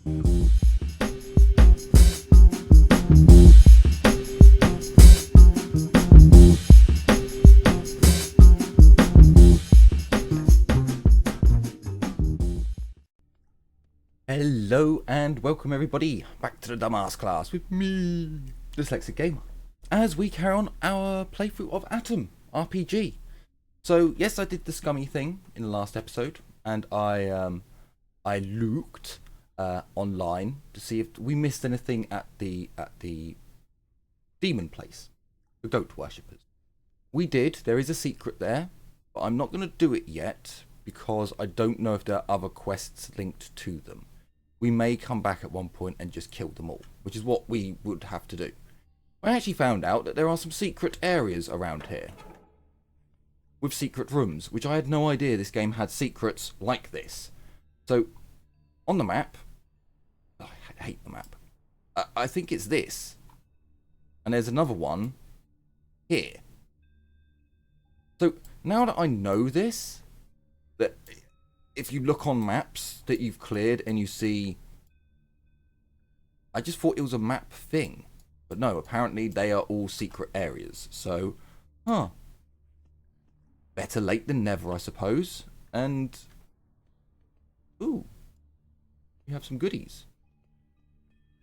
Hello and welcome everybody back to the Dumbass class with me, Dyslexic Gamer, as we carry on our playthrough of Atom RPG. So yes, I did the scummy thing in the last episode, and I looked online to see if we missed anything at the demon place, the goat worshippers. We did. There is a secret there, but I'm not going to do it yet because I don't know if there are other quests linked to them. We may come back at one point and just kill them all, which is what we would have to do. I actually found out that there are some secret areas around here with secret rooms, which I had no idea this game had secrets like this. So, on the map, I hate the map, I think it's this. And there's another one here. So, now that I know this, that if you look on maps that you've cleared and you see, I just thought it was a map thing, but no, apparently they are all secret areas. So, better late than never, I suppose. And ooh, we have some goodies.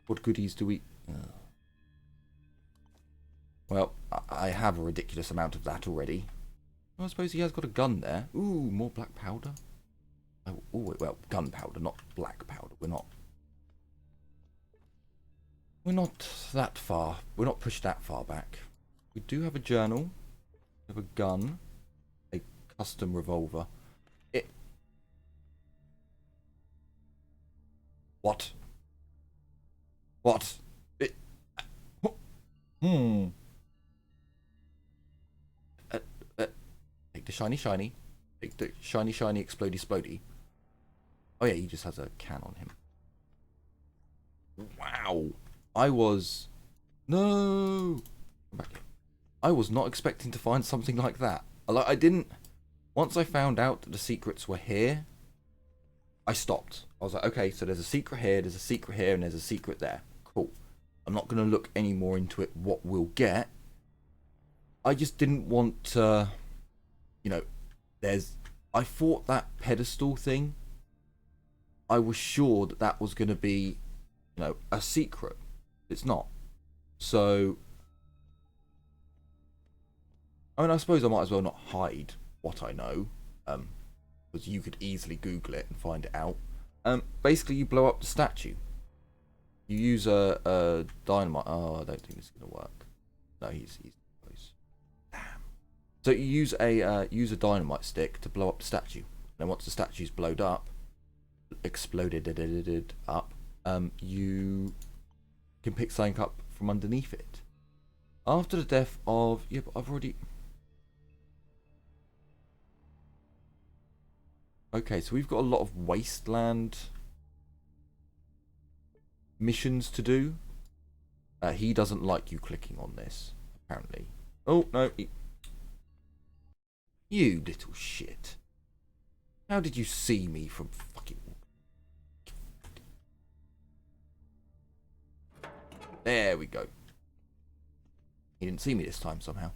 What goodies do we? Well, I have a ridiculous amount of that already. I suppose he has got a gun there. Ooh, more black powder. Oh, well, gunpowder, not black powder. We're not that far. We're not pushed that far back. We do have a journal. We have a gun. A custom revolver. What? Take the shiny. Take the shiny explodey. Oh yeah, he just has a can on him. Wow. I was not expecting to find something like that. I didn't. Once I found out that the secrets were here, I stopped. I was like, okay, so there's a secret here, there's a secret here, and there's a secret there. Cool. I'm not going to look any more into it, what we'll get. I just didn't want to, I thought that pedestal thing, I was sure that was going to be, a secret. It's not. So, I suppose I might as well not hide what I know, because you could easily Google it and find it out. Basically, you blow up the statue. You use a dynamite. Oh, I don't think this is going to work. No, he's close. Damn. So you use a dynamite stick to blow up the statue. Then once the statue's exploded up, you can pick something up from underneath it. After the death of... Yeah, but I've already... Okay, so we've got a lot of wasteland missions to do. He doesn't like you clicking on this, apparently. Oh, no. You little shit. How did you see me from fucking... There we go. He didn't see me this time somehow.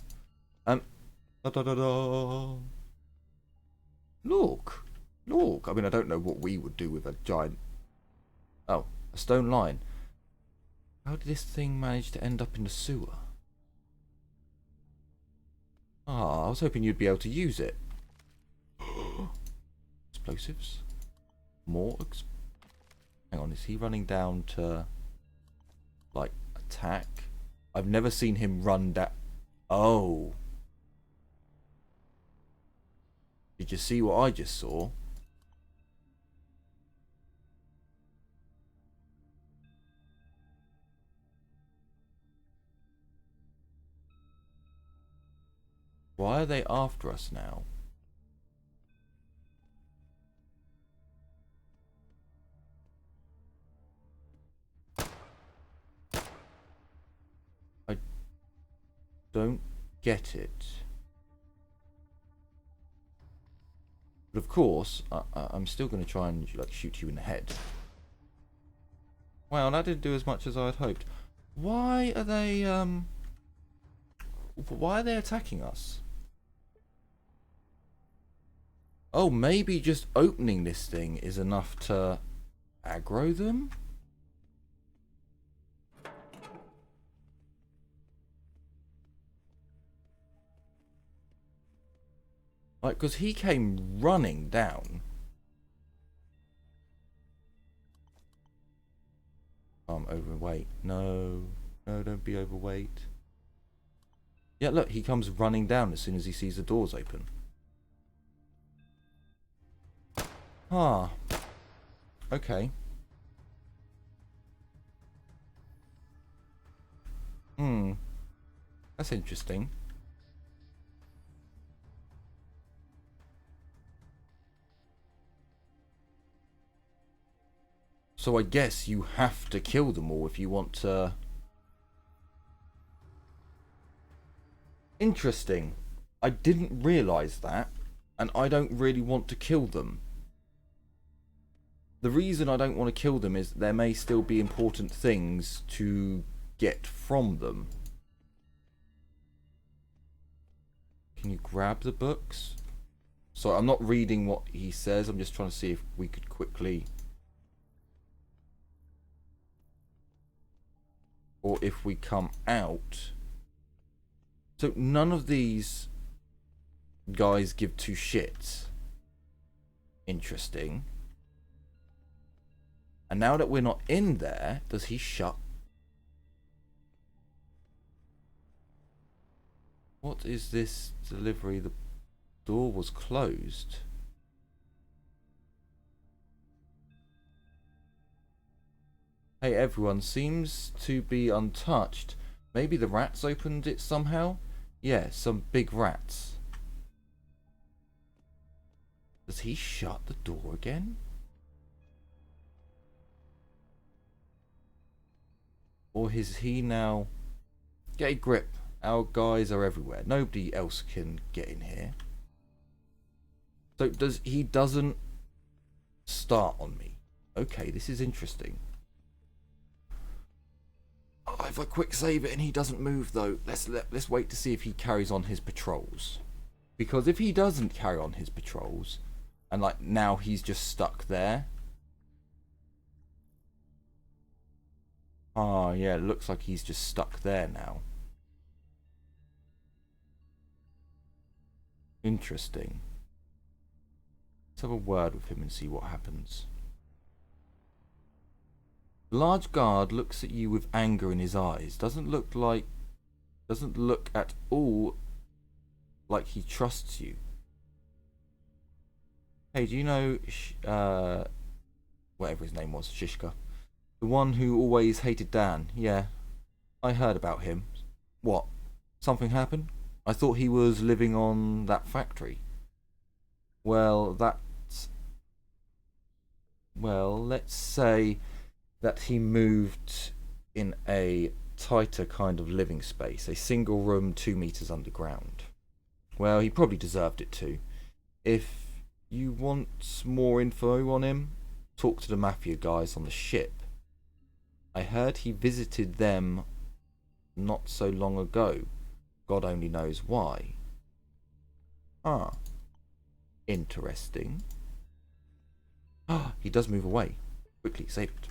Look. I mean, I don't know what we would do with a giant... Oh, a stone line. How did this thing manage to end up in the sewer? Ah, I was hoping you'd be able to use it. Explosives. More hang on, is he running down to... like, attack? I've never seen him run down... Oh. Did you see what I just saw? Why are they after us now? I don't get it. But of course, I'm still going to try and like shoot you in the head. Wow, that didn't do as much as I had hoped. Why are they attacking us? Oh, maybe just opening this thing is enough to aggro them? Like, because he came running down. I'm overweight. No. No, don't be overweight. Yeah, look, he comes running down as soon as he sees the doors open. Ah. Okay. That's interesting. So I guess you have to kill them all if you want to... Interesting. I didn't realise that, and I don't really want to kill them. The reason I don't want to kill them is there may still be important things to get from them. Can you grab the books? Sorry, I'm not reading what he says. I'm just trying to see if we could quickly... Or if we come out... So none of these guys give two shits. Interesting. And now that we're not in there, does he shut? What is this delivery? The door was closed. Hey, everyone seems to be untouched. Maybe the rats opened it somehow? Yeah, some big rats. Does he shut the door again? Or is he now... Get a grip. Our guys are everywhere. Nobody else can get in here. So he doesn't start on me. Okay, this is interesting. Oh, if I quick save it and he doesn't move though, let's wait to see if he carries on his patrols. Because if he doesn't carry on his patrols, and like now he's just stuck there. Oh yeah, it looks like he's just stuck there now. Interesting. Let's have a word with him and see what happens. The large guard looks at you with anger in his eyes. Doesn't look at all like he trusts you. Hey, do you know whatever his name was, Shishka? The one who always hated Dan. Yeah, I heard about him. What? Something happened? I thought he was living on that factory. Well, let's say that he moved in a tighter kind of living space, a single room 2 meters underground. Well, he probably deserved it too. If you want more info on him, talk to the mafia guys on the ship. I heard he visited them not so long ago. God only knows why. Ah, interesting. Ah, he does move away. Quickly, save it.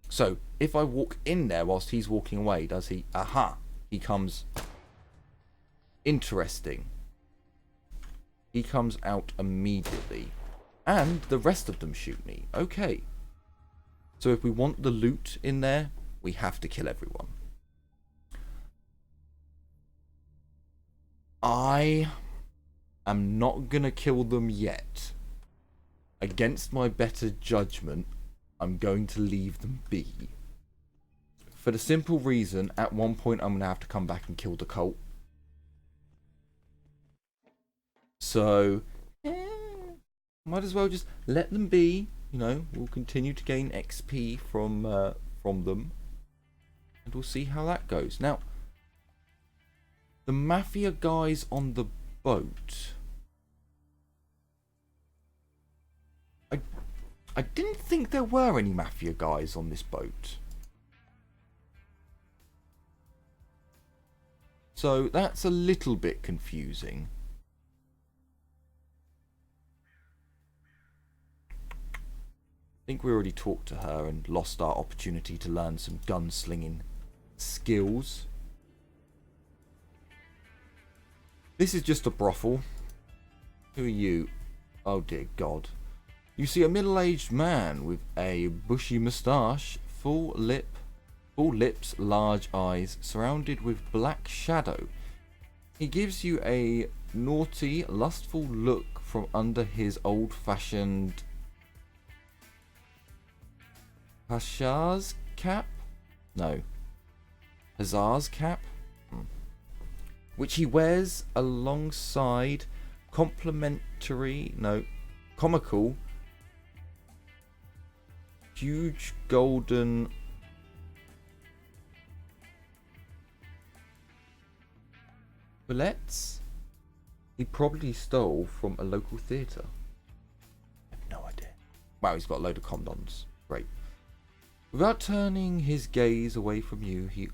So, if I walk in there whilst he's walking away, does he... Aha! He comes... Interesting. He comes out immediately. And the rest of them shoot me. Okay. So if we want the loot in there, we have to kill everyone. I am not gonna kill them yet. Against my better judgment, I'm going to leave them be. For the simple reason, at one point I'm gonna have to come back and kill the cult. So, might as well just let them be. You know, we'll continue to gain XP from them, and we'll see how that goes. Now, the mafia guys on the boat. I didn't think there were any mafia guys on this boat. So that's a little bit confusing. I think we already talked to her and lost our opportunity to learn some gunslinging skills. This is just a brothel. Who are you? Oh dear God. You see a middle-aged man with a bushy moustache, full lips, large eyes, surrounded with black shadow. He gives you a naughty, lustful look from under his old-fashioned Pasha's cap? No. Hussar's cap? Which he wears alongside comical, huge golden bullets he probably stole from a local theatre. I have no idea. Wow, he's got a load of condoms. Great. Without turning his gaze away from you, he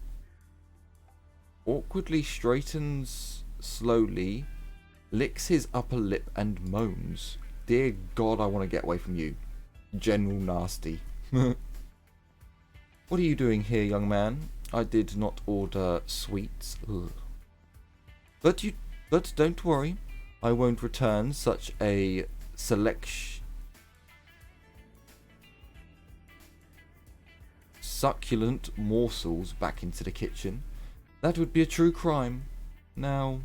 awkwardly straightens slowly, licks his upper lip and moans. Dear God, I want to get away from you. General Nasty. What are you doing here, young man? I did not order sweets. Ugh. But don't worry. I won't return such a succulent morsels back into the kitchen. That would be a true crime. Now,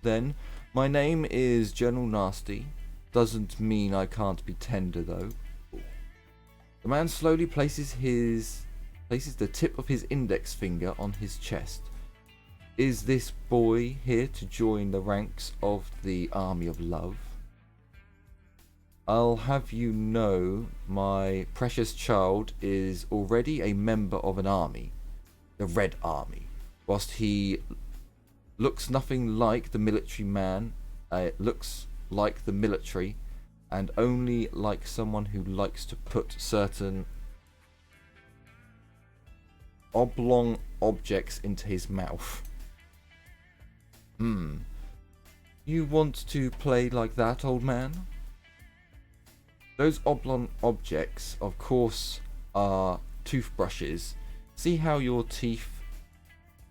then, my name is General Nasty. Doesn't mean I can't be tender, though. The man slowly places the tip of his index finger on his chest. Is this boy here to join the ranks of the Army of Love? I'll have you know, my precious child is already a member of an army, the Red Army. Whilst he looks nothing like the military man, looks like the military, and only like someone who likes to put certain oblong objects into his mouth. You want to play like that, old man? Those oblong objects, of course, are toothbrushes. See how your teeth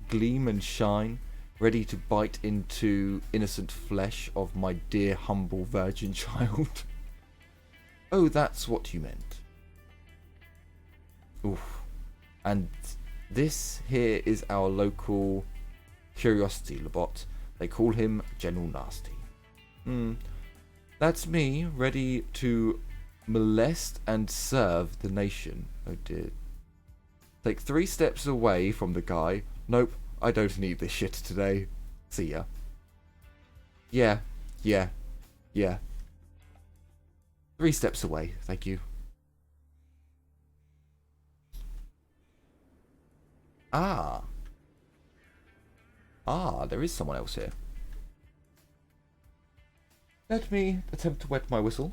gleam and shine, ready to bite into innocent flesh of my dear humble virgin child? Oh, that's what you meant. Oof. And this here is our local curiosity Labot. They call him General Nasty. That's me, ready to molest and serve the nation. Oh dear. Take 3 steps away from the guy. Nope, I don't need this shit today. See ya. Yeah. 3 steps away, thank you. There is someone else here. Let me attempt to wet my whistle.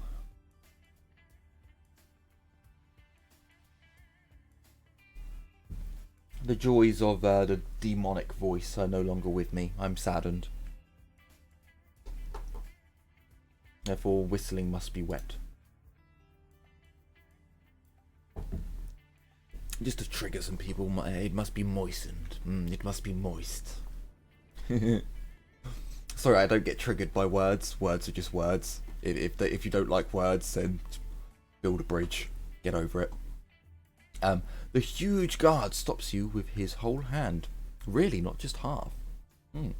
The joys of the demonic voice are no longer with me. I'm saddened. Therefore, whistling must be wet. Just to trigger some people, it must be moistened. It must be moist. Sorry, I don't get triggered by words. Words are just words. If you don't like words, then build a bridge. Get over it. The huge guard stops you with his whole hand. Really, not just half. He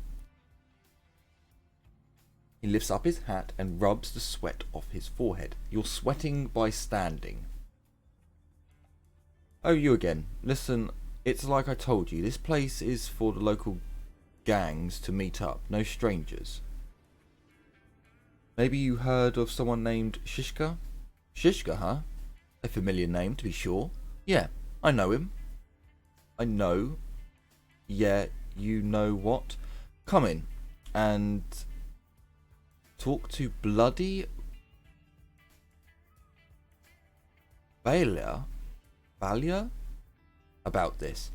lifts up his hat and rubs the sweat off his forehead. You're sweating by standing. Oh, you again. Listen, it's like I told you. This place is for the local gangs to meet up. No strangers. Maybe you heard of someone named Shishka? Shishka, huh? A familiar name, to be sure. Yeah, I know him. I know. Yeah, you know what? Come in and talk to Bloody Valia about this.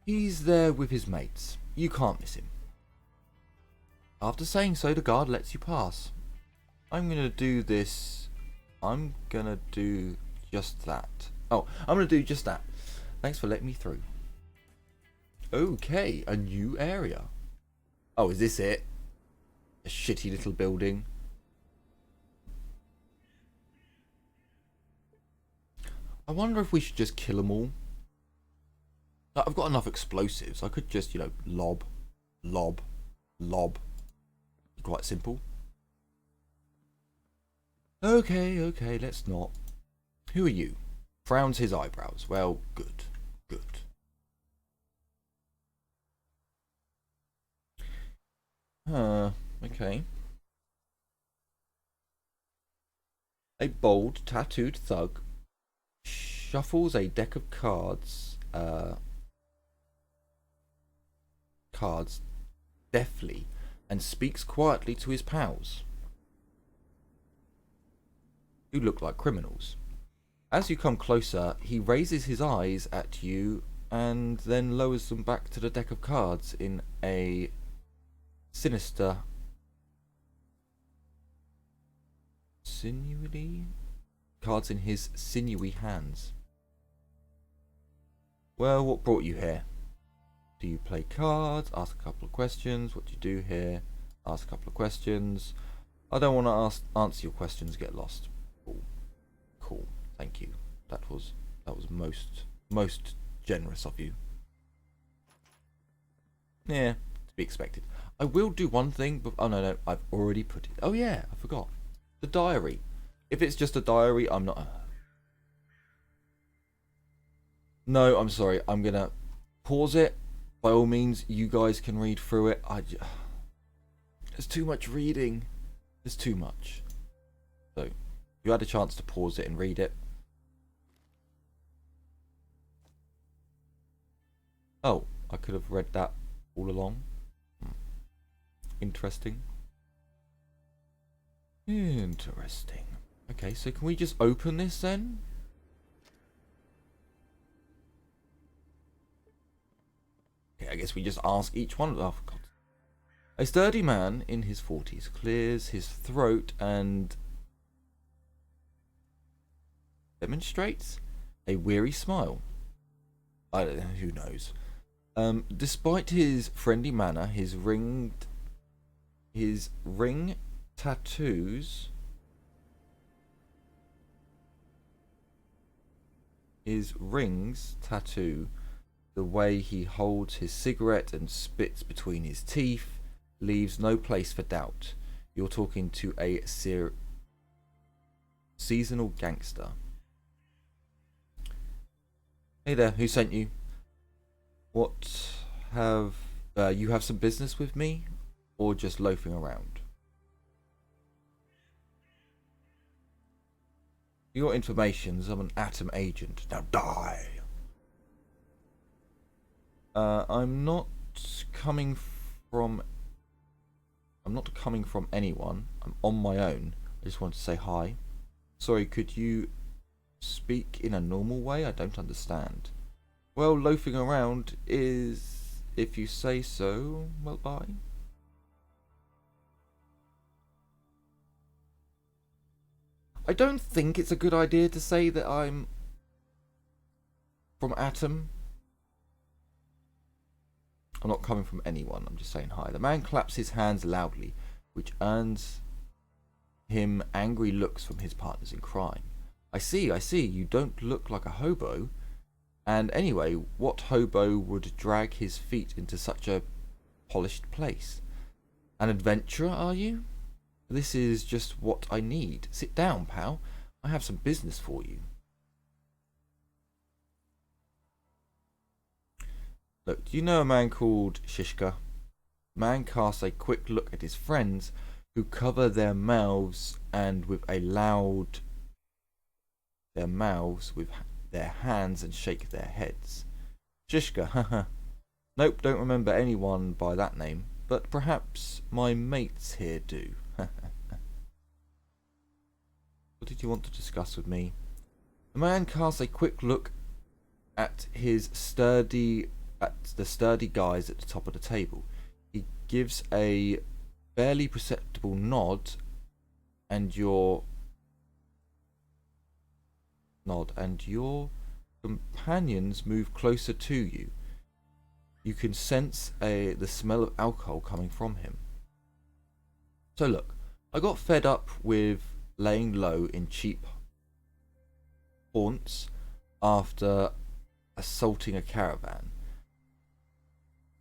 He's there with his mates. You can't miss him. After saying so, the guard lets you pass. I'm gonna do this. I'm gonna do just that. Oh, I'm gonna do just that. Thanks for letting me through. Okay, a new area. Oh, is this it? A shitty little building. I wonder if we should just kill them all. I've got enough explosives. I could just, you know, lob. Quite simple. Okay, let's not. Who are you? Frowns his eyebrows. Well, good. Okay. A bold, tattooed thug shuffles a deck of cards deftly and speaks quietly to his pals, who look like criminals. As you come closer, he raises his eyes at you and then lowers them back to the deck of cards in a sinister, sinewy cards in his sinewy hands. Well, what brought you here? Do you play cards? Ask a couple of questions. What do you do here? Ask a couple of questions. I don't want to answer your questions. Get lost. Cool. Thank you. That was most generous of you. Yeah, to be expected. I will do one thing, but oh no, I've already put it. Oh yeah, I forgot. The diary. If it's just a diary, I'm not. No, I'm sorry. I'm gonna pause it. By all means, you guys can read through it. There's too much reading. There's too much. So, you had a chance to pause it and read it. Oh, I could have read that all along. Interesting. Okay, so can we just open this then? I guess we just ask each one. Oh, for God. A sturdy man in his 40s clears his throat and demonstrates a weary smile. I don't know, who knows. Despite his friendly manner, his ring tattoos. His rings tattoo the way he holds his cigarette and spits between his teeth leaves no place for doubt. You're talking to a seasonal gangster. Hey there, who sent you? What have you have some business with me, or just loafing around? For your information, I'm an Atom agent. Now die. I'm not coming from anyone. I'm on my own. I just want to say hi. Sorry, could you speak in a normal way? I don't understand. Well, loafing around is, if you say so, well, bye. I don't think it's a good idea to say that I'm from Atom. I'm not coming from anyone, I'm just saying hi. The man claps his hands loudly, which earns him angry looks from his partners in crime. I see, you don't look like a hobo. And anyway, what hobo would drag his feet into such a polished place? An adventurer, are you? This is just what I need. Sit down, pal. I have some business for you. Look, do you know a man called Shishka? Man casts a quick look at his friends, who cover their mouths with their hands and shake their heads. Shishka, haha. Nope, don't remember anyone by that name, but perhaps my mates here do. What did you want to discuss with me? The man casts a quick look at the sturdy guys at the top of the table. He gives a barely perceptible nod, and your companions move closer to you. You can sense the smell of alcohol coming from him. So look, I got fed up with laying low in cheap haunts after assaulting a caravan.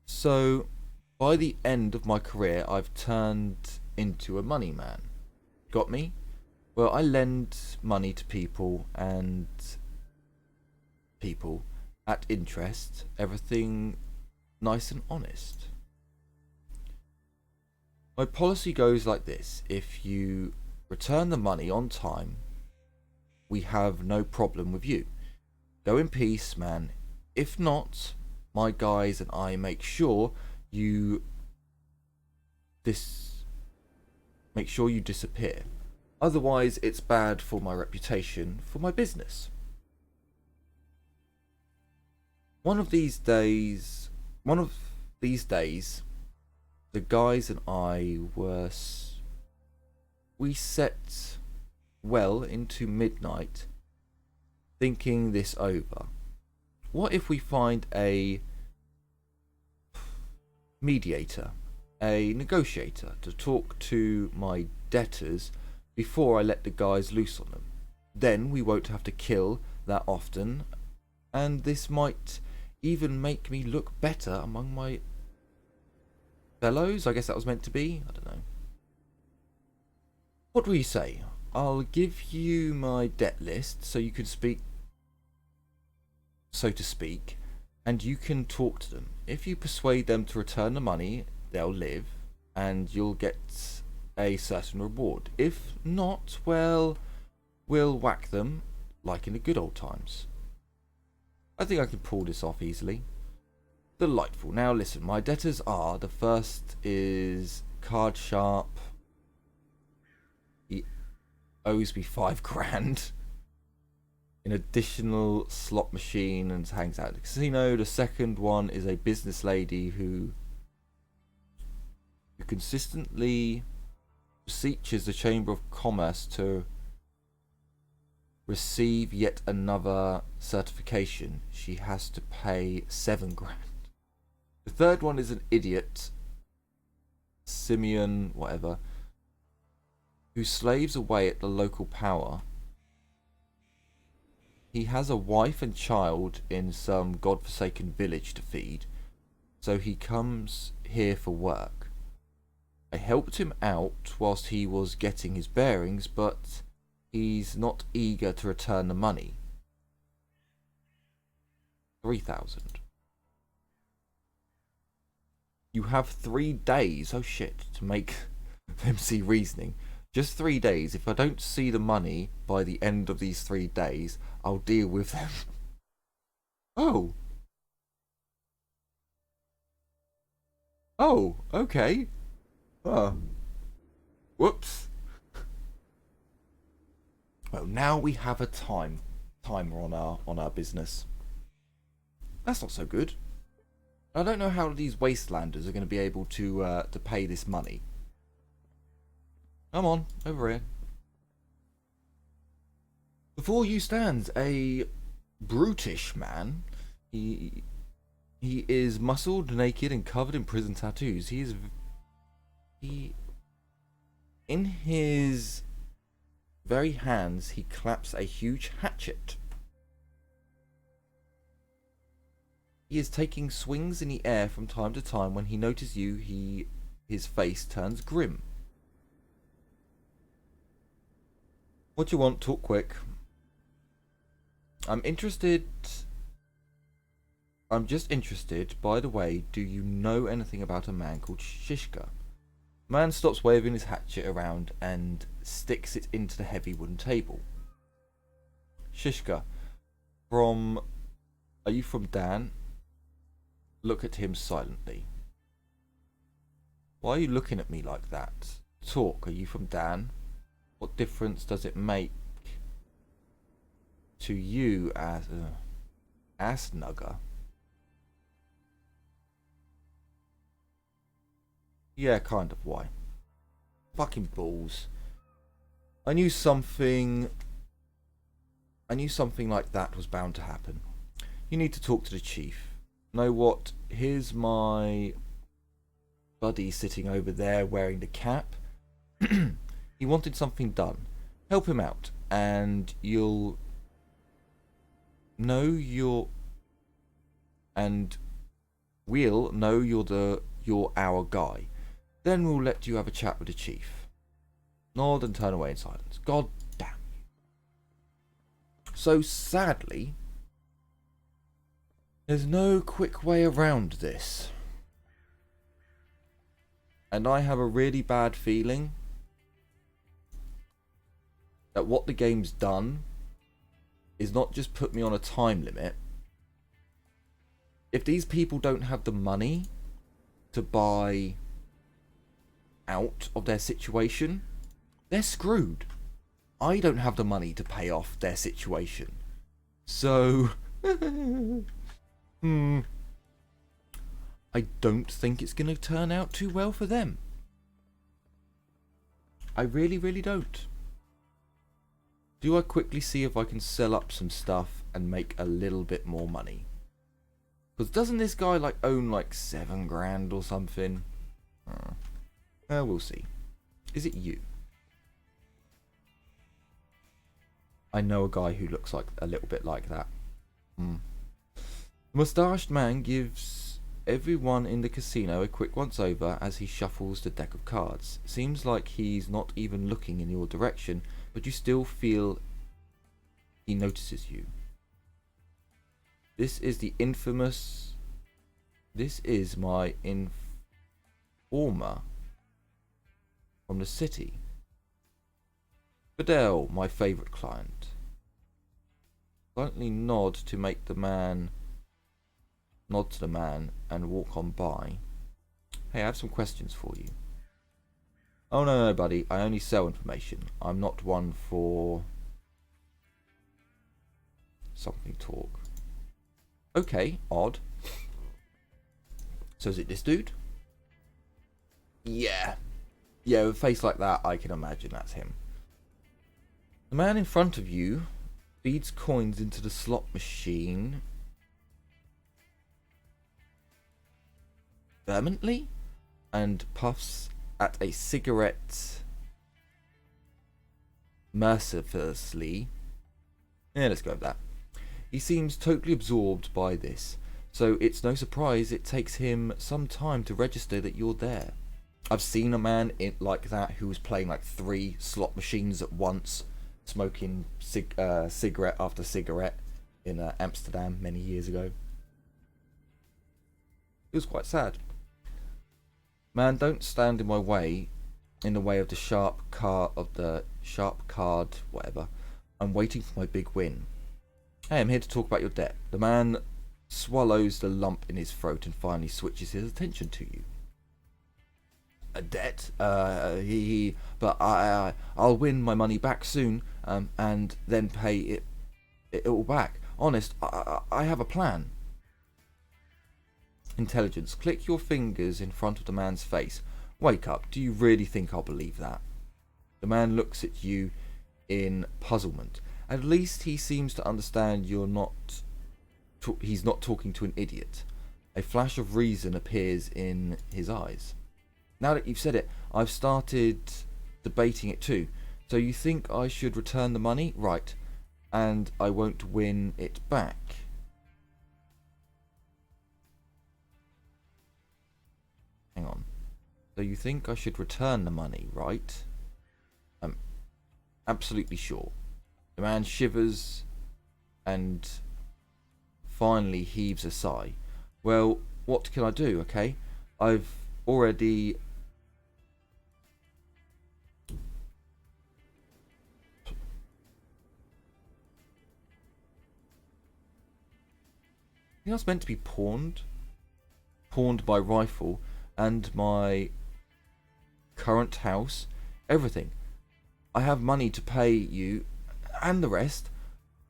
So by the end of my career, I've turned into a money man. Got me? Well, I lend money to people at interest, everything nice and honest. My policy goes like this: if you return the money on time, we have no problem with you. Go in peace, man. If not, my guys and I make sure you disappear. Otherwise, it's bad for my reputation, for my business. One of these days, the guys and I we set well into midnight, thinking this over. What if we find a mediator, a negotiator, to talk to my debtors before I let the guys loose on them? Then we won't have to kill that often, and this might even make me look better among my fellows. I guess that was meant to be. I don't know. What do you say? I'll give you my debt list so you can speak, so to speak, and you can talk to them. If you persuade them to return the money, they'll live, and you'll get a certain reward. If not, well, we'll whack them like in the good old times. I think I can pull this off easily. Delightful. Now listen, my debtors are, the first is Card Sharp. He owes me 5 grand. An additional slot machine and hangs out at the casino. The second one is a business lady who consistently beseeches the Chamber of Commerce to receive yet another certification. She has to pay 7 grand. The third one is an idiot, Simeon whatever, who slaves away at the local power. He has a wife and child in some godforsaken village to feed, so he comes here for work. I helped him out whilst he was getting his bearings, but he's not eager to return the money. 3,000. You have 3 days, oh shit, to make them see reasoning. Just 3 days. If I don't see the money by the end of these 3 days, I'll deal with them. Oh. Oh, okay. Whoops. Well, now we have a timer on our business. That's not so good. I don't know how these wastelanders are going to be able to pay this money. Come on, over here. Before you stands a brutish man. He is muscled, naked, and covered in prison tattoos. In his very hands, he claps a huge hatchet. He is taking swings in the air from time to time. When he notices you, his face turns grim. What do you want? Talk quick. I'm just interested, by the way, do you know anything about a man called Shishka? Man stops waving his hatchet around and sticks it into the heavy wooden table. Shishka, are you from Dan? Look at him silently. Why are you looking at me like that? Talk, are you from Dan? What difference does it make to you as ass nugger. Yeah, kind of. Why? Fucking balls. I knew something like that was bound to happen. You need to talk to the chief. Know what? Here's my buddy sitting over there wearing the cap. He wanted something done. Help him out, and we'll know you're our guy. Then we'll let you have a chat with the chief. Nod and turn away in silence. God damn you. So sadly, there's no quick way around this. And I have a really bad feeling that what the game's done is not just put me on a time limit. If these people don't have the money to buy out of their situation, they're screwed. I don't have the money to pay off their situation. So, I don't think it's going to turn out too well for them. I really, really don't. Do I quickly see if I can sell up some stuff and make a little bit more money? Because doesn't this guy own 7 grand or something? We'll see. Is it you? I know a guy who looks like a little bit like that. The mustached man gives everyone in the casino a quick once over as he shuffles the deck of cards. Seems like he's not even looking in your direction, but you still feel he notices you. This is my informer from the city. Fidel, my favourite client. Slightly nod to the man and walk on by. Hey, I have some questions for you. Oh no, buddy, I only sell information. I'm not one for something talk. Okay, odd. So is it this dude? Yeah. Yeah, with a face like that, I can imagine that's him. The man in front of you feeds coins into the slot machine vehemently and puffs at a cigarette mercilessly. Yeah, let's go with that. He seems totally absorbed by this, so it's no surprise it takes him some time to register that you're there. I've seen a man like that who was playing 3 slot machines at once, smoking cigarette after cigarette in Amsterdam many years ago. It was quite sad. Man, don't stand in the way of the sharp card, whatever. I'm waiting for my big win. Hey, I'm here to talk about your debt. The man swallows the lump in his throat and finally switches his attention to you. A debt? But I'll win my money back soon, and then pay it all back. Honest, I have a plan. Intelligence. Click your fingers in front of the man's face. Wake up. Do you really think I'll believe that? The man looks at you in puzzlement. At least he seems to understand he's not talking to an idiot. A flash of reason appears in his eyes. Now that you've said it, I've started debating it too. So you think I should return the money? Right. And I won't win it back. Hang on. So you think I should return the money, right? I'm absolutely sure. The man shivers and finally heaves a sigh. Well, what can I do, okay? I've already... I think I was meant to be pawned. Pawned my rifle and my current house. Everything. I have money to pay you and the rest.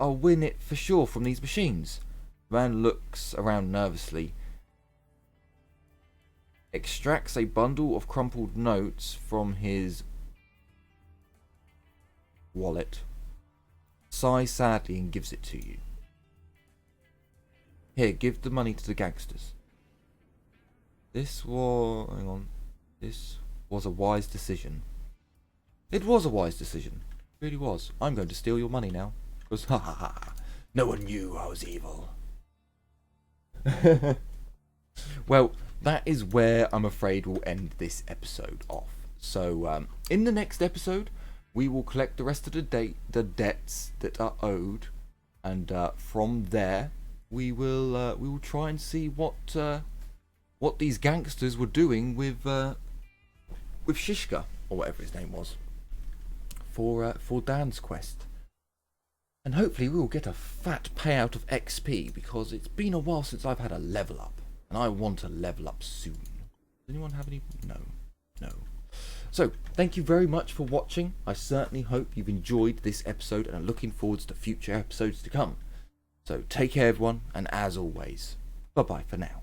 I'll win it for sure from these machines. The man looks around nervously, extracts a bundle of crumpled notes from his wallet, sighs sadly and gives it to you. Here, give the money to the gangsters. This was a wise decision. It was a wise decision. It really was. I'm going to steal your money now. Because, ha ha ha, no one knew I was evil. Well, that is where I'm afraid we'll end this episode off. So, in the next episode, we will collect the rest of the debts that are owed, and from there, we will try and see what these gangsters were doing with Shishka, or whatever his name was, for Dan's quest. And hopefully we will get a fat payout of XP, because it's been a while since I've had a level up, and I want to level up soon. Does anyone have any? No. So, thank you very much for watching. I certainly hope you've enjoyed this episode and are looking forward to future episodes to come. So, take care everyone, and as always, bye-bye for now.